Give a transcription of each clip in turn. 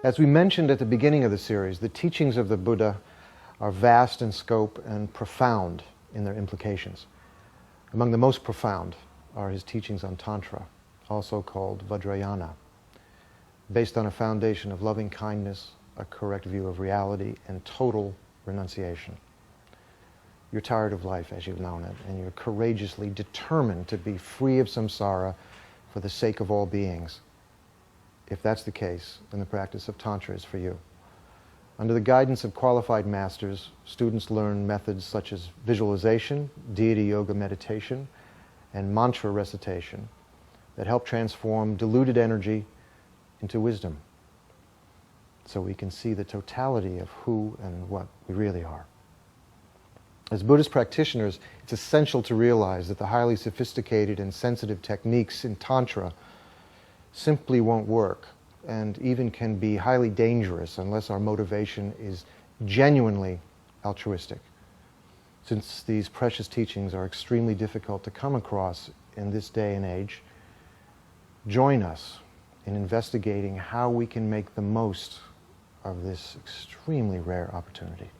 As we mentioned at the beginning of the series, the teachings of the Buddha are vast in scope and profound in their implications. Among the most profound are his teachings on Tantra, also called Vajrayana, based on a foundation of loving kindness, a correct view of reality, and total renunciation. You're tired of life as you've known it, and you're courageously determined to be free of samsara for the sake of all beings. If that's the case, then the practice of Tantra is for you. Under the guidance of qualified masters, students learn methods such as visualization, deity yoga meditation, and mantra recitation that help transform diluted energy into wisdom, so we can see the totality of who and what we really are. As Buddhist practitioners, it's essential to realize that the highly sophisticated and sensitive techniques in Tantra simply won't work, and even can be highly dangerous unless our motivation is genuinely altruistic. Since these precious teachings are extremely difficult to come across in this day and age, join us in investigating how we can make the most of this extremely rare opportunity.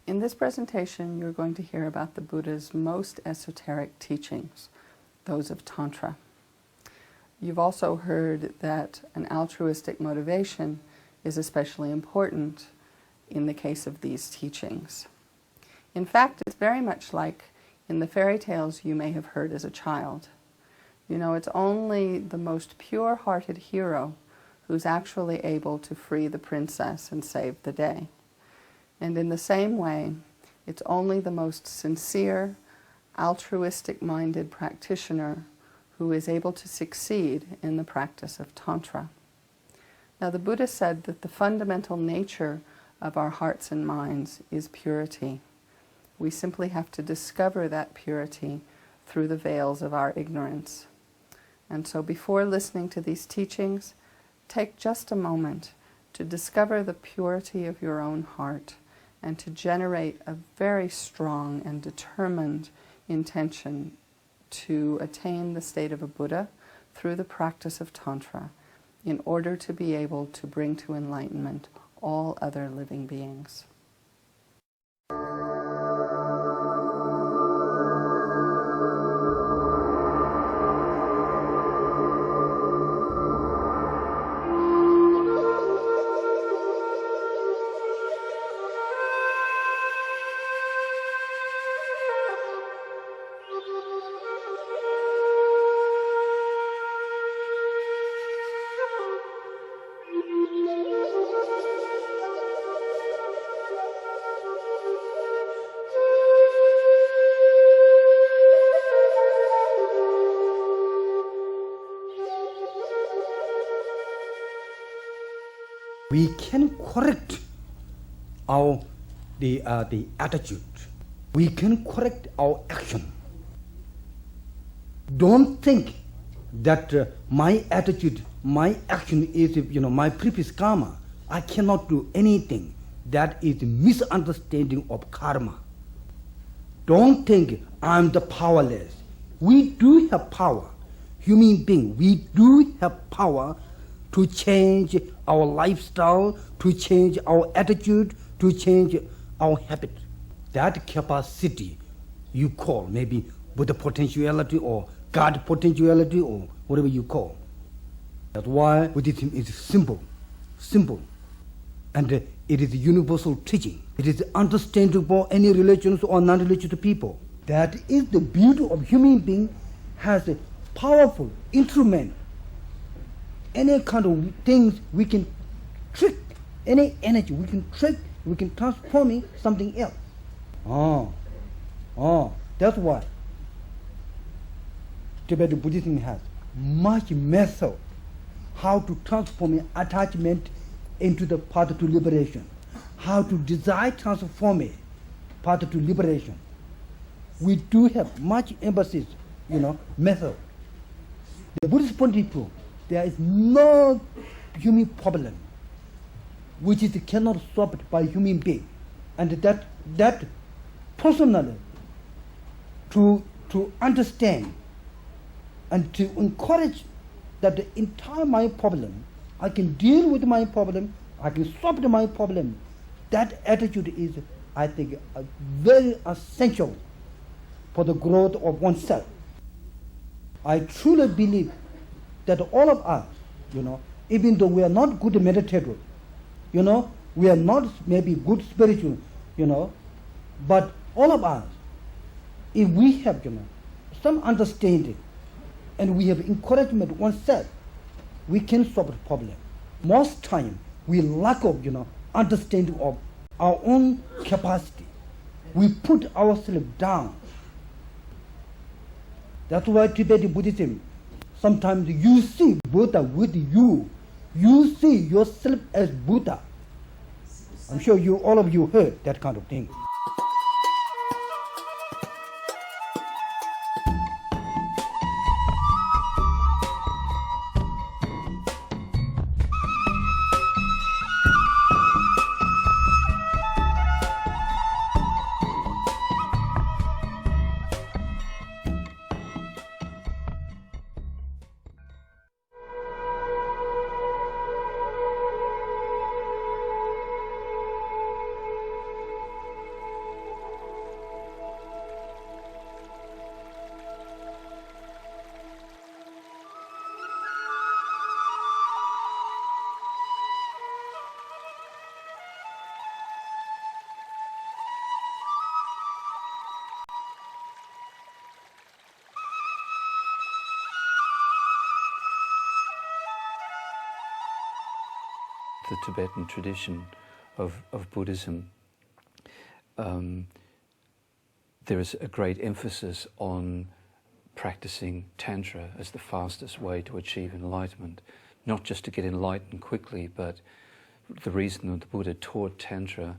In this presentation, you're going to hear about the Buddha's most esoteric teachings, those of Tantra. You've also heard that an altruistic motivation is especially important in the case of these teachings. In fact, it's very much like in the fairy tales you may have heard as a child. You know, it's only the most pure-hearted hero who's actually able to free the princess and save the day. And in the same way, it's only the most sincere, altruistic-minded practitioner who is able to succeed in the practice of Tantra. Now, the Buddha said that the fundamental nature of our hearts and minds is purity. We simply have to discover that purity through the veils of our ignorance. And so before listening to these teachings, take just a moment to discover the purity of your own heart and to generate a very strong and determined intention to attain the state of a Buddha through the practice of Tantra in order to be able to bring to enlightenment all other living beings. We can correct our the attitude. We can correct our action. Don't think that my attitude, my action is, my previous karma. I cannot do anything. That is misunderstanding of karma. Don't think I'm the powerless. We do have power. Human being, we do have power to change our lifestyle, to change our attitude, to change our habit. That capacity you call maybe Buddha potentiality or God potentiality or whatever you call. That's why Buddhism is simple. And it is universal teaching. It is understandable any religions or non-religious people. That is the beauty of human being has a powerful instrument. Any kind of things we can trick, any energy we can trick, we can transform it something else. That's why Tibetan Buddhism has much method how to transform attachment into the path to liberation, how to desire transform it, path to liberation. We do have much emphasis, method. The Buddhist point of view, there is no human problem which is cannot solved by human being. and that personally to understand and to encourage that the entire my problem, I can deal with my problem, I can solve my problem. That attitude is, I think, very essential for the growth of oneself. I truly believe that all of us, even though we are not good meditators, we are not maybe good spiritual, but all of us, if we have, some understanding and we have encouragement oneself, we can solve the problem. Most time, we lack of, understanding of our own capacity. We put ourselves down. That's why Tibetan Buddhism, sometimes you see Buddha with you. You see yourself as Buddha. I'm sure all of you heard that kind of thing. The Tibetan tradition of Buddhism, there is a great emphasis on practicing Tantra as the fastest way to achieve enlightenment. Not just to get enlightened quickly, but the reason that the Buddha taught Tantra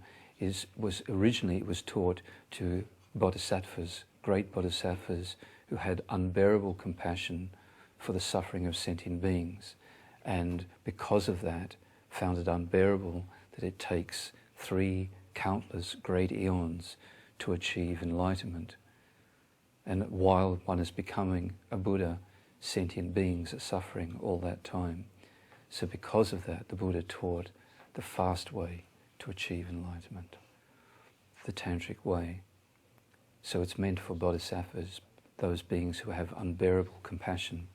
was originally taught to bodhisattvas, great bodhisattvas who had unbearable compassion for the suffering of sentient beings, and because of that found it unbearable that it takes 3 countless great eons to achieve enlightenment. And while one is becoming a Buddha, sentient beings are suffering all that time. So because of that, the Buddha taught the fast way to achieve enlightenment, the tantric way. So it's meant for bodhisattvas, those beings who have unbearable compassion.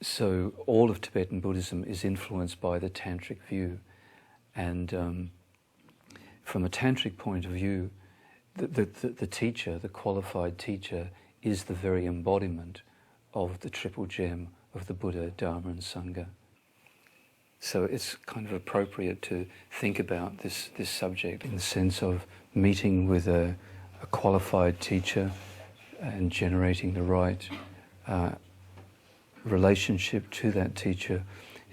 So all of Tibetan Buddhism is influenced by the tantric view, and from a tantric point of view, the teacher, the qualified teacher, is the very embodiment of the triple gem of the Buddha, Dharma and Sangha. So it's kind of appropriate to think about this subject in the sense of meeting with a qualified teacher and generating the right relationship to that teacher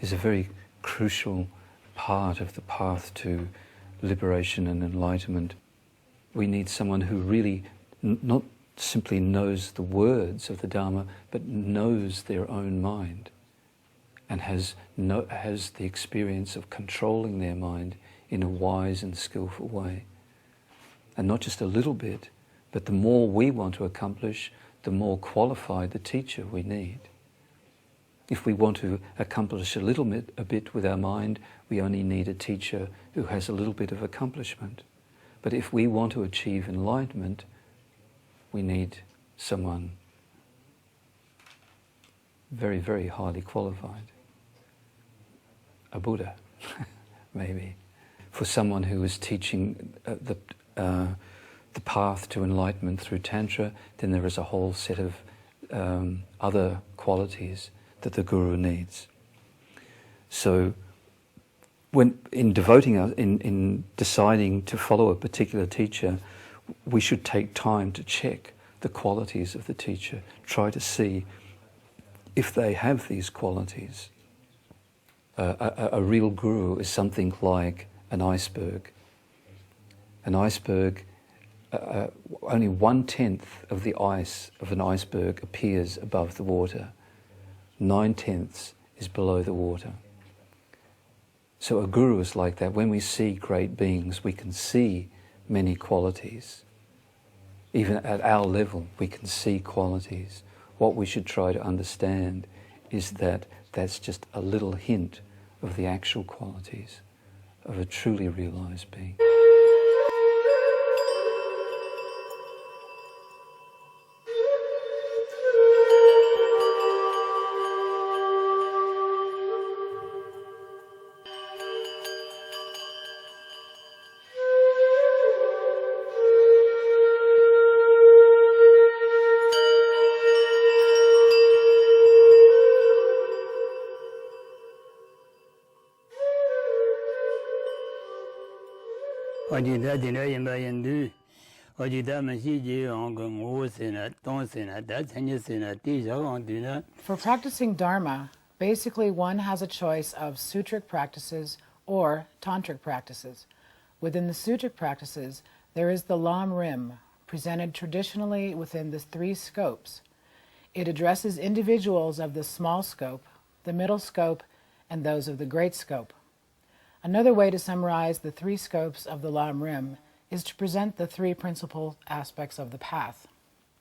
is a very crucial part of the path to liberation and enlightenment. We need someone who really not simply knows the words of the Dharma, but knows their own mind and has the experience of controlling their mind in a wise and skillful way. And not just a little bit, but the more we want to accomplish, the more qualified the teacher we need. If we want to accomplish a bit with our mind, we only need a teacher who has a little bit of accomplishment. But if we want to achieve enlightenment, we need someone very, very highly qualified. A Buddha, maybe. For someone who is teaching the path to enlightenment through Tantra, then there is a whole set of other qualities that the Guru needs. So in deciding to follow a particular teacher, we should take time to check the qualities of the teacher, try to see if they have these qualities. A real guru is something like an iceberg. An iceberg, only 1/10 of the ice of an iceberg appears above the water. 9/10 is below the water. So a guru is like that. When we see great beings, we can see many qualities. Even at our level, we can see qualities. What we should try to understand is that that's just a little hint of the actual qualities of a truly realized being. For practicing Dharma, basically one has a choice of sutric practices or tantric practices. Within the sutric practices, there is the Lam Rim, presented traditionally within the three scopes. It addresses individuals of the small scope, the middle scope, and those of the great scope. Another way to summarize the three scopes of the Lam Rim is to present the three principal aspects of the path.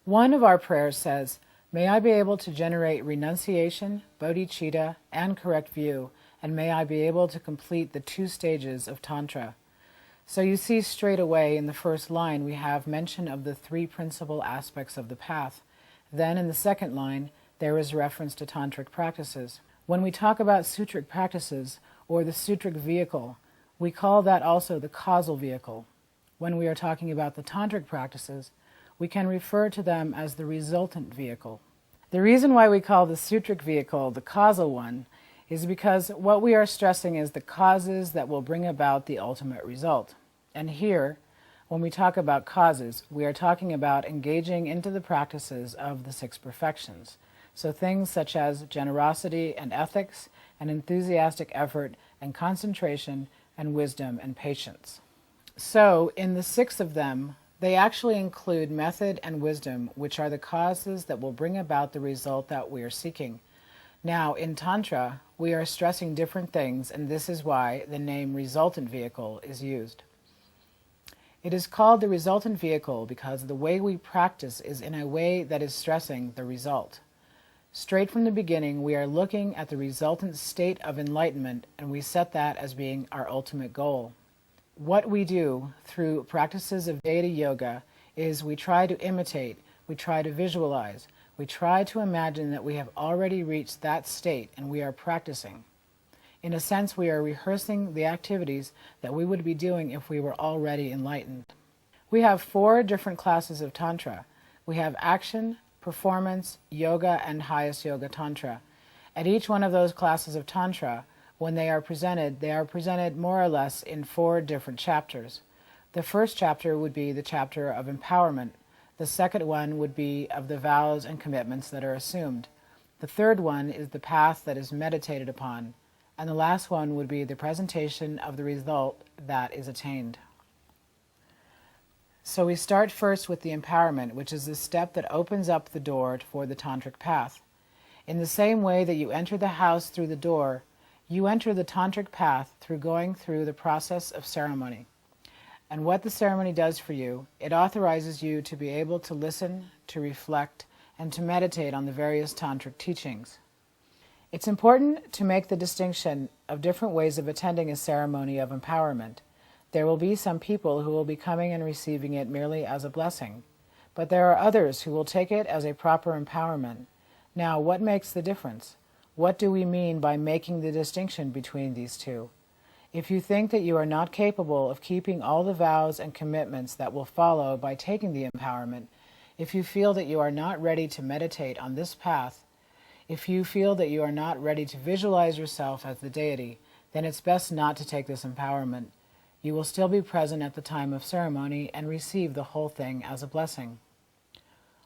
One of our prayers says, "May I be able to generate renunciation, bodhicitta, and correct view, and may I be able to complete the 2 stages of Tantra." So you see straight away in the first line we have mention of the 3 principal aspects of the path. Then in the second line there is reference to tantric practices. When we talk about sutric practices, or the sutric vehicle, we call that also the causal vehicle. When we are talking about the tantric practices, we can refer to them as the resultant vehicle. The reason why we call the sutric vehicle the causal one is because what we are stressing is the causes that will bring about the ultimate result. And here, when we talk about causes, we are talking about engaging into the practices of the 6 perfections. So things such as generosity and ethics, and enthusiastic effort and concentration and wisdom and patience. So in the 6 of them, they actually include method and wisdom, which are the causes that will bring about the result that we are seeking. Now, in Tantra, we are stressing different things, and this is why the name resultant vehicle is used. It is called the resultant vehicle because the way we practice is in a way that is stressing the result. Straight from the beginning, we are looking at the resultant state of enlightenment, and we set that as being our ultimate goal. What we do through practices of Veda Yoga is we try to imitate, we try to visualize, we try to imagine that we have already reached that state and we are practicing. In a sense, we are rehearsing the activities that we would be doing if we were already enlightened. We have 4 different classes of Tantra. We have action, performance, yoga, and highest yoga Tantra. At each one of those classes of Tantra, when they are presented more or less in 4 different chapters. The first chapter would be the chapter of empowerment. The second one would be of the vows and commitments that are assumed. The third one is the path that is meditated upon. And the last one would be the presentation of the result that is attained. So we start first with the empowerment, which is the step that opens up the door for the tantric path. In the same way that you enter the house through the door, you enter the tantric path through going through the process of ceremony. And what the ceremony does for you, it authorizes you to be able to listen, to reflect, and to meditate on the various tantric teachings. It's important to make the distinction of different ways of attending a ceremony of empowerment. There will be some people who will be coming and receiving it merely as a blessing, but there are others who will take it as a proper empowerment. Now, what makes the difference? What do we mean by making the distinction between these two? If you think that you are not capable of keeping all the vows and commitments that will follow by taking the empowerment, if you feel that you are not ready to meditate on this path, if you feel that you are not ready to visualize yourself as the deity, then it's best not to take this empowerment. You will still be present at the time of ceremony and receive the whole thing as a blessing.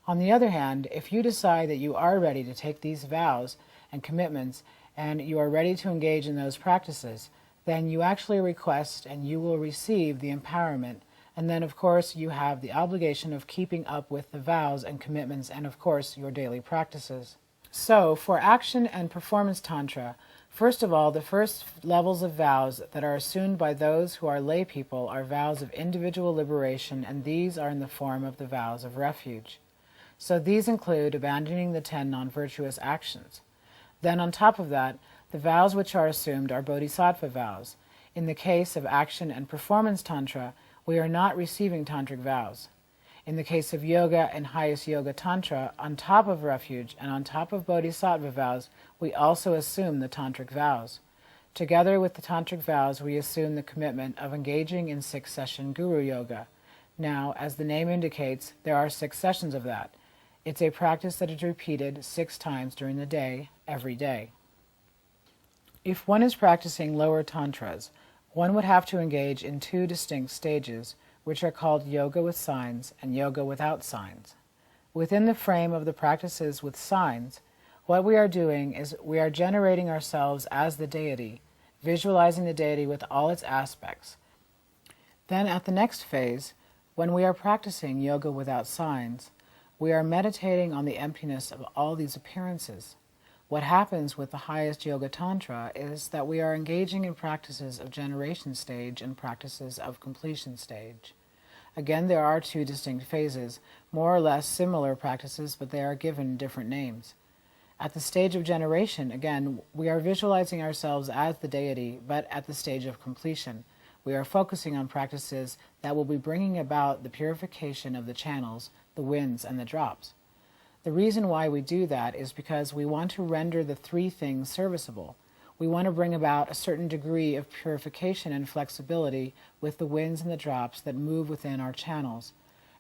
On the other hand, if you decide that you are ready to take these vows and commitments and you are ready to engage in those practices, then you actually request and you will receive the empowerment, and then of course you have the obligation of keeping up with the vows and commitments and of course your daily practices. So for action and performance tantra, First of all, the first levels of vows that are assumed by those who are lay people are vows of individual liberation, and these are in the form of the vows of refuge. So these include abandoning the 10 non-virtuous actions. Then on top of that, the vows which are assumed are bodhisattva vows. In the case of action and performance tantra, we are not receiving tantric vows. In the case of yoga and highest yoga tantra, on top of refuge and on top of bodhisattva vows, we also assume the tantric vows. Together with the tantric vows, we assume the commitment of engaging in 6-session guru yoga. Now, as the name indicates, there are 6 sessions of that. It's a practice that is repeated 6 times during the day, every day. If one is practicing lower tantras, one would have to engage in 2 distinct stages, which are called yoga with signs and yoga without signs. Within the frame of the practices with signs, what we are doing is we are generating ourselves as the deity, visualizing the deity with all its aspects. Then at the next phase, when we are practicing yoga without signs, we are meditating on the emptiness of all these appearances. What happens with the highest yoga tantra is that we are engaging in practices of generation stage and practices of completion stage. Again, there are 2 distinct phases, more or less similar practices, but they are given different names. At the stage of generation, again, we are visualizing ourselves as the deity, but at the stage of completion, we are focusing on practices that will be bringing about the purification of the channels, the winds, and the drops. The reason why we do that is because we want to render the 3 things serviceable. We want to bring about a certain degree of purification and flexibility with the winds and the drops that move within our channels.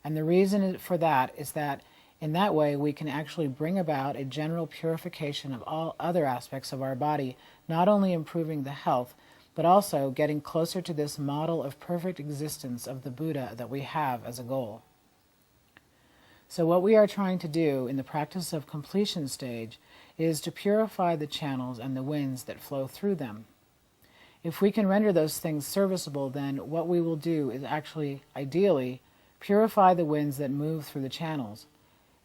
And the reason for that is that in that way we can actually bring about a general purification of all other aspects of our body, not only improving the health, but also getting closer to this model of perfect existence of the Buddha that we have as a goal. So what we are trying to do in the practice of completion stage is to purify the channels and the winds that flow through them. If we can render those things serviceable, then what we will do is actually, ideally, purify the winds that move through the channels.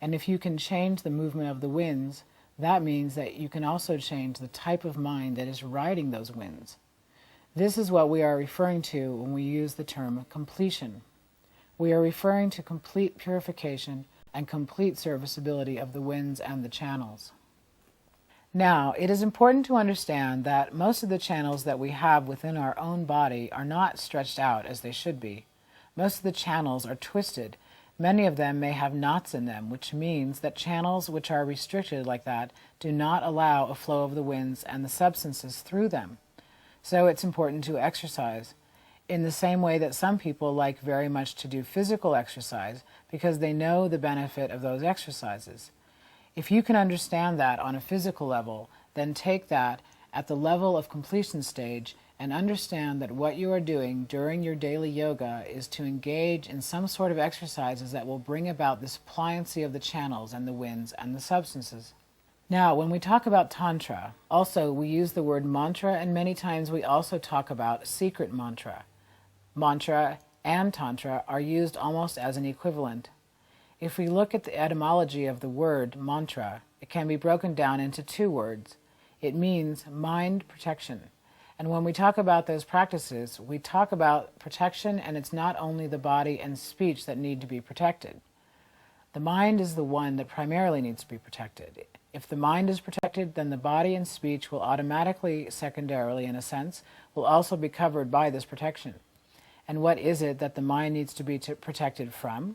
And if you can change the movement of the winds, that means that you can also change the type of mind that is riding those winds. This is what we are referring to when we use the term completion. We are referring to complete purification and complete serviceability of the winds and the channels. Now, it is important to understand that most of the channels that we have within our own body are not stretched out as they should be. Most of the channels are twisted. Many of them may have knots in them, which means that channels which are restricted like that do not allow a flow of the winds and the substances through them. So it's important to exercise. In the same way that some people like very much to do physical exercise because they know the benefit of those exercises. If you can understand that on a physical level, then take that at the level of completion stage and understand that what you are doing during your daily yoga is to engage in some sort of exercises that will bring about this pliancy of the channels and the winds and the substances. Now, when we talk about Tantra, also we use the word mantra, and many times we also talk about secret mantra. Mantra and Tantra are used almost as an equivalent. If we look at the etymology of the word mantra, it can be broken down into 2 words. It means mind protection. And when we talk about those practices, we talk about protection, and it's not only the body and speech that need to be protected. The mind is the one that primarily needs to be protected. If the mind is protected, then the body and speech will automatically, secondarily in a sense, will also be covered by this protection. And what is it that the mind needs to be protected from?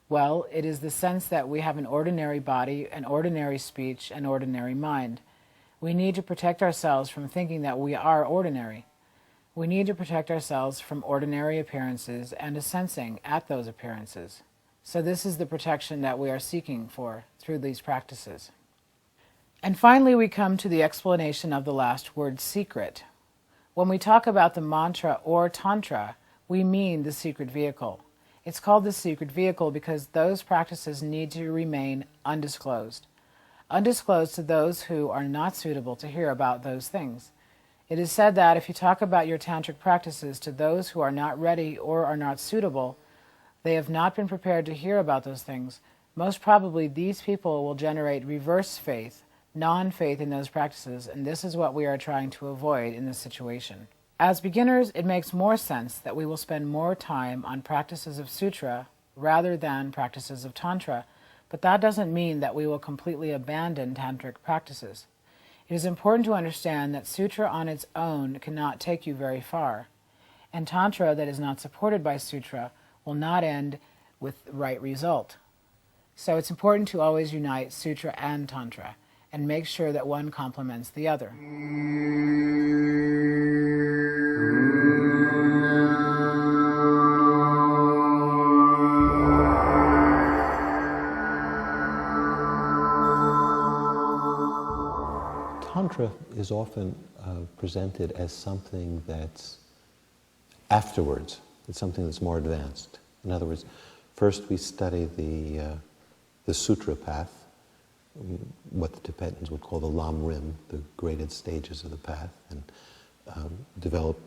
Well, it is the sense that we have an ordinary body, an ordinary speech, an ordinary mind. We need to protect ourselves from thinking that we are ordinary. We need to protect ourselves from ordinary appearances and a sensing at those appearances. So this is the protection that we are seeking for through these practices. And finally, we come to the explanation of the last word, secret. When we talk about the mantra or tantra, we mean the secret vehicle. It's called the secret vehicle because those practices need to remain undisclosed. Undisclosed to those who are not suitable to hear about those things. It is said that if you talk about your tantric practices to those who are not ready or are not suitable, they have not been prepared to hear about those things. Most probably these people will generate reverse faith, non-faith in those practices, and this is what we are trying to avoid in this situation. As beginners, it makes more sense that we will spend more time on practices of Sutra rather than practices of Tantra, but that doesn't mean that we will completely abandon Tantric practices. It is important to understand that Sutra on its own cannot take you very far, and Tantra that is not supported by Sutra will not end with the right result. So it's important to always unite Sutra and Tantra, and make sure that one complements the other. Tantra is often presented as something that's afterwards. It's something that's more advanced. In other words, first we study the sutra path, what the Tibetans would call the lam rim, the graded stages of the path, and develop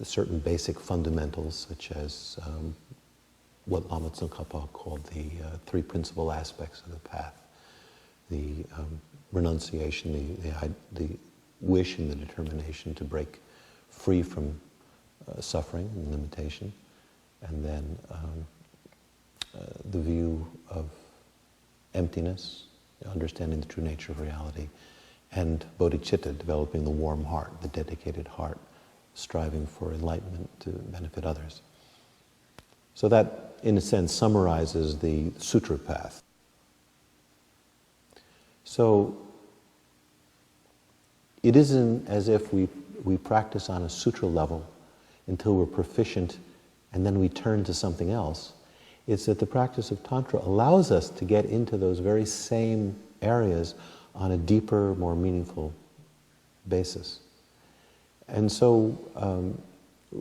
certain basic fundamentals, such as what Lama Tsongkhapa called the three principal aspects of the path: the renunciation, the wish and the determination to break free from suffering and limitation, and then the view of emptiness, understanding the true nature of reality, and bodhicitta, developing the warm heart, the dedicated heart, striving for enlightenment to benefit others. So that, in a sense, summarizes the sutra path. So it isn't as if we practice on a sutra level until we're proficient and then we turn to something else. It's that the practice of Tantra allows us to get into those very same areas on a deeper, more meaningful basis. And so,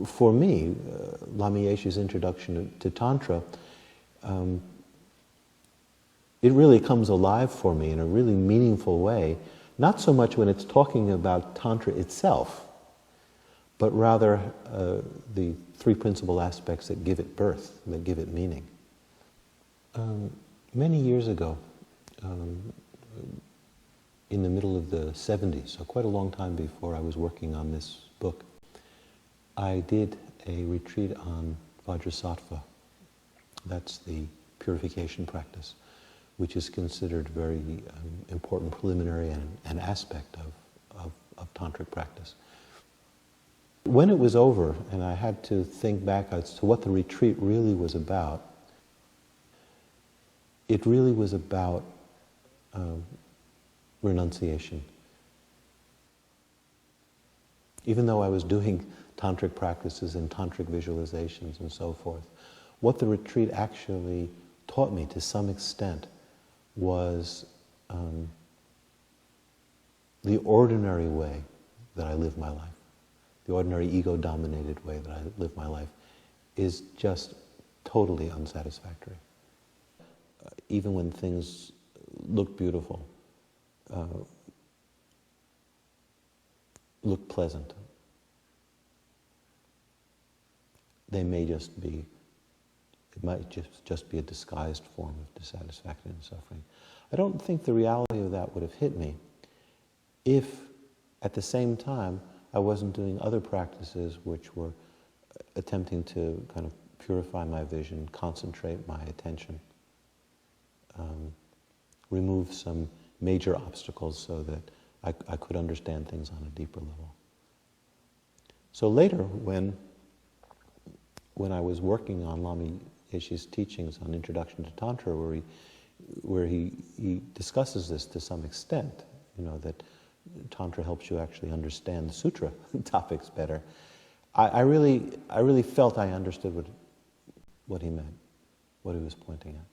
for me, Lama Yeshe's introduction to Tantra, it really comes alive for me in a really meaningful way, not so much when it's talking about Tantra itself, but rather the three principal aspects that give it birth, that give it meaning. Many years ago, in the middle of the 70s, so quite a long time before I was working on this book, I did a retreat on Vajrasattva. That's the purification practice, which is considered a very important preliminary and aspect of tantric practice. When it was over, and I had to think back as to what the retreat really was about, it really was about renunciation. Even though I was doing tantric practices and tantric visualizations and so forth, what the retreat actually taught me to some extent was the ordinary way that I live my life, the ordinary ego-dominated way that I live my life, is just totally unsatisfactory. Even when things look beautiful, look pleasant, they may just be, it might just be a disguised form of dissatisfaction and suffering. I don't think the reality of that would have hit me if, at the same time, I wasn't doing other practices which were attempting to kind of purify my vision, concentrate my attention, remove some major obstacles so that I could understand things on a deeper level. So later, when I was working on Lama Yeshe's teachings on Introduction to Tantra, where he discusses this to some extent, that Tantra helps you actually understand the sutra topics better, I really felt I understood what he meant, what he was pointing at.